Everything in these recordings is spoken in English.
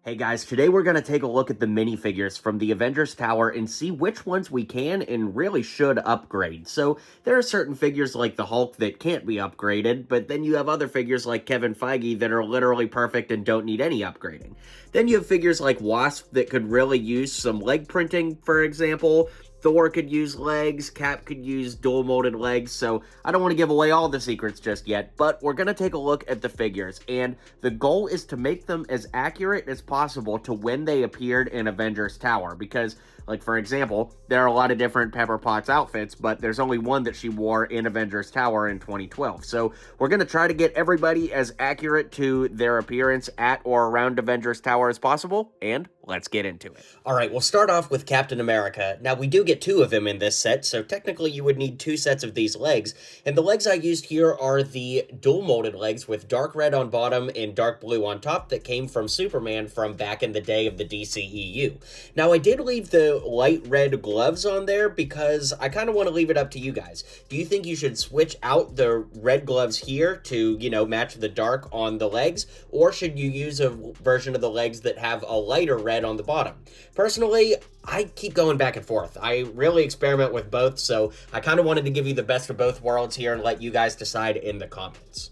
Hey guys, today we're going to take a look at the minifigures from the Avengers Tower and see which ones we can and really should upgrade. So, there are certain figures like the Hulk that can't be upgraded, but then you have other figures like Kevin Feige that are literally perfect and don't need any upgrading. Then you have figures like Wasp that could really use some leg printing, for example. Thor could use legs, Cap could use dual molded legs, so I don't want to give away all the secrets just yet, but we're going to take a look at the figures, and the goal is to make them as accurate as possible to when they appeared in Avengers Tower, because, like, for example, there are a lot of different Pepper Potts outfits, but there's only one that she wore in Avengers Tower in 2012, so we're going to try to get everybody as accurate to their appearance at or around Avengers Tower as possible, and let's get into it. Alright, we'll start off with Captain America. Now, we do get two of him in this set, so technically you would need two sets of these legs, and the legs I used here are the dual molded legs with dark red on bottom and dark blue on top that came from Superman from back in the day of the DCEU. Now, I did leave the light red gloves on there because I kind of want to leave it up to you guys. Do you think you should switch out the red gloves here to, match the dark on the legs, or should you use a version of the legs that have a lighter red on the bottom? Personally, I keep going back and forth. I really experiment with both, so I kind of wanted to give you the best of both worlds here and let you guys decide in the comments.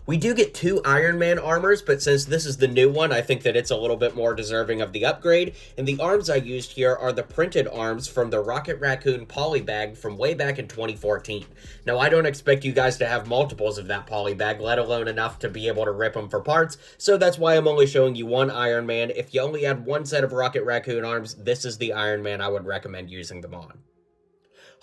We do get two Iron Man armors, but since this is the new one, I think that it's a little bit more deserving of the upgrade, and the arms I used here are the printed arms from the Rocket Raccoon polybag from way back in 2014. Now, I don't expect you guys to have multiples of that polybag, let alone enough to be able to rip them for parts, so that's why I'm only showing you one Iron Man. If you only had one set of Rocket Raccoon arms, this is the Iron Man I would recommend using them on.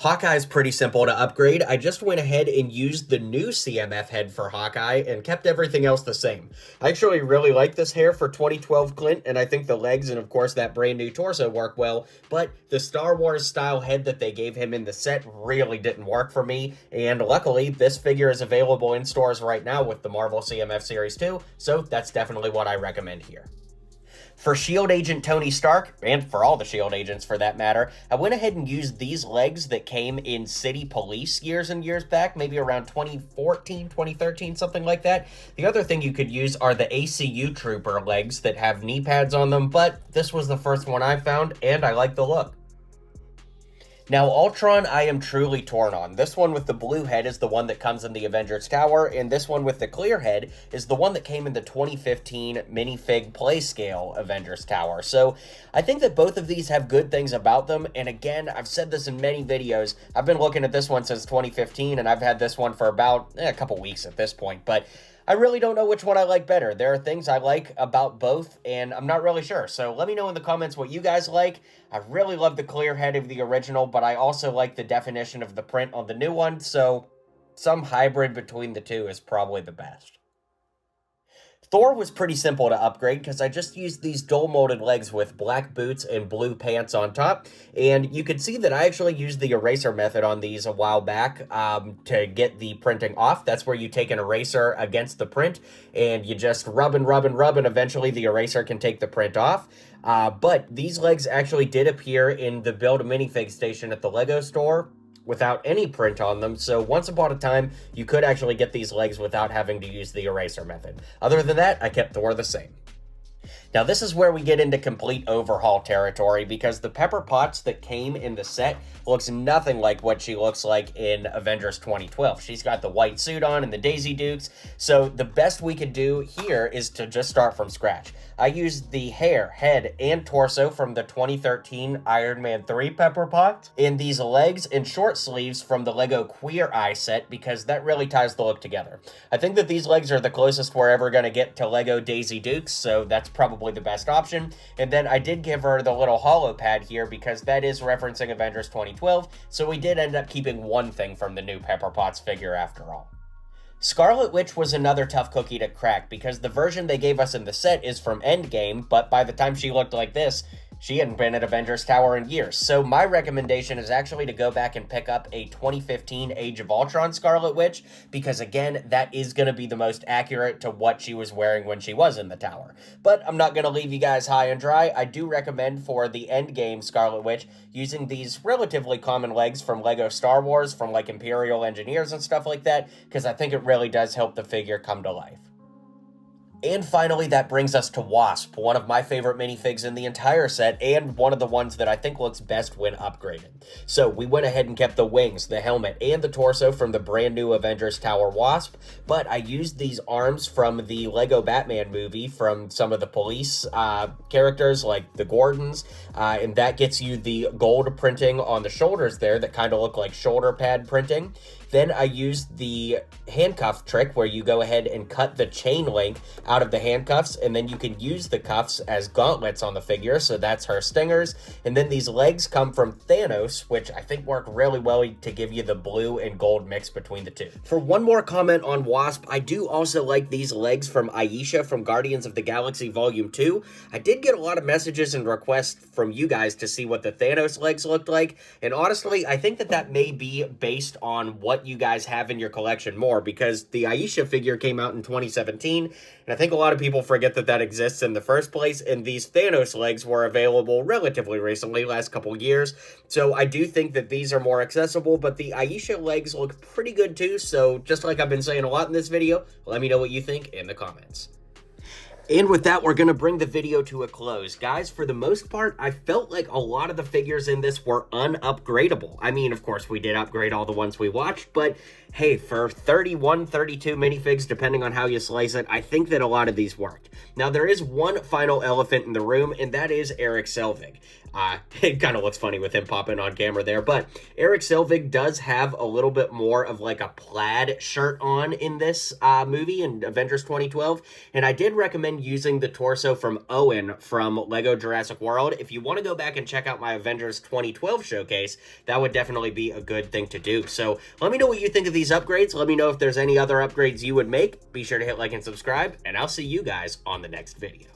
Hawkeye's pretty simple to upgrade. I just went ahead and used the new CMF head for Hawkeye and kept everything else the same. I actually really like this hair for 2012 Clint, and I think the legs and of course that brand new torso work well, but the Star Wars style head that they gave him in the set really didn't work for me, and luckily this figure is available in stores right now with the Marvel CMF Series 2, so that's definitely what I recommend here. For S.H.I.E.L.D. agent Tony Stark, and for all the S.H.I.E.L.D. agents for that matter, I went ahead and used these legs that came in City Police years and years back, maybe around 2014, 2013, something like that. The other thing you could use are the ACU Trooper legs that have knee pads on them, but this was the first one I found, and I like the look. Now, Ultron, I am truly torn on. This one with the blue head is the one that comes in the Avengers Tower, and this one with the clear head is the one that came in the 2015 Minifig Playscale Avengers Tower. So, I think that both of these have good things about them, and again, I've said this in many videos. I've been looking at this one since 2015, and I've had this one for about a couple weeks at this point, but I really don't know which one I like better. There are things I like about both, and I'm not really sure. So let me know in the comments what you guys like. I really love the clear head of the original, but I also like the definition of the print on the new one, so some hybrid between the two is probably the best. Thor was pretty simple to upgrade because I just used these dual molded legs with black boots and blue pants on top, and you could see that I actually used the eraser method on these a while back to get the printing off. That's where you take an eraser against the print and you just rub and rub and rub, and eventually the eraser can take the print off. But these legs actually did appear in the Build a Minifig station at the LEGO store without any print on them, so once upon a time, you could actually get these legs without having to use the eraser method. Other than that, I kept Thor the same. Now, this is where we get into complete overhaul territory, because the Pepper Potts that came in the set looks nothing like what she looks like in Avengers 2012. She's got the white suit on and the Daisy Dukes, so the best we could do here is to just start from scratch. I used the hair, head, and torso from the 2013 Iron Man 3 Pepper Potts, and these legs and short sleeves from the LEGO Queer Eye set, because that really ties the look together. I think that these legs are the closest we're ever going to get to LEGO Daisy Dukes, so that's probably the best option. And then I did give her the little hollow pad here because that is referencing Avengers 2012, so we did end up keeping one thing from the new Pepper Potts figure after all. Scarlet Witch was another tough cookie to crack because the version they gave us in the set is from Endgame, but by the time she looked like this, she hadn't been at Avengers Tower in years. So my recommendation is actually to go back and pick up a 2015 Age of Ultron Scarlet Witch, because again, that is going to be the most accurate to what she was wearing when she was in the tower. But I'm not going to leave you guys high and dry. I do recommend for the Endgame Scarlet Witch using these relatively common legs from LEGO Star Wars, from like Imperial Engineers and stuff like that, because I think it really does help the figure come to life. And finally, that brings us to Wasp, one of my favorite minifigs in the entire set, and one of the ones that I think looks best when upgraded. So we went ahead and kept the wings, the helmet, and the torso from the brand new Avengers Tower Wasp, but I used these arms from the LEGO Batman movie from some of the police characters like the Gordons, and that gets you the gold printing on the shoulders there that kind of look like shoulder pad printing. Then I used the handcuff trick where you go ahead and cut the chain link out of the handcuffs, and then you can use the cuffs as gauntlets on the figure, so that's her stingers. And then these legs come from Thanos, which I think work really well to give you the blue and gold mix between the two. For one more comment on Wasp, I do also like these legs from Aisha from Guardians of the Galaxy Volume 2. I did get a lot of messages and requests from you guys to see what the Thanos legs looked like, and honestly, I think that may be based on what you guys have in your collection more, because the Aisha figure came out in 2017, and I think a lot of people forget that exists in the first place, and these Thanos legs were available relatively recently, last couple years, so I do think that these are more accessible, but the Aisha legs look pretty good too, so just like I've been saying a lot in this video, let me know what you think in the comments. And with that, we're going to bring the video to a close. Guys, for the most part, I felt like a lot of the figures in this were unupgradable. I mean, of course, we did upgrade all the ones we watched, but hey, for 31, 32 minifigs, depending on how you slice it, I think that a lot of these worked. Now, there is one final elephant in the room, and that is Eric Selvig. It kind of looks funny with him popping on camera there, but Eric Selvig does have a little bit more of like a plaid shirt on in this movie in Avengers 2012, and I did recommend using the torso from Owen from LEGO Jurassic World. If you want to go back and check out my Avengers 2012 showcase, that would definitely be a good thing to do. So let me know what you think of these upgrades. Let me know if there's any other upgrades you would make. Be sure to hit like and subscribe, and I'll see you guys on the next video.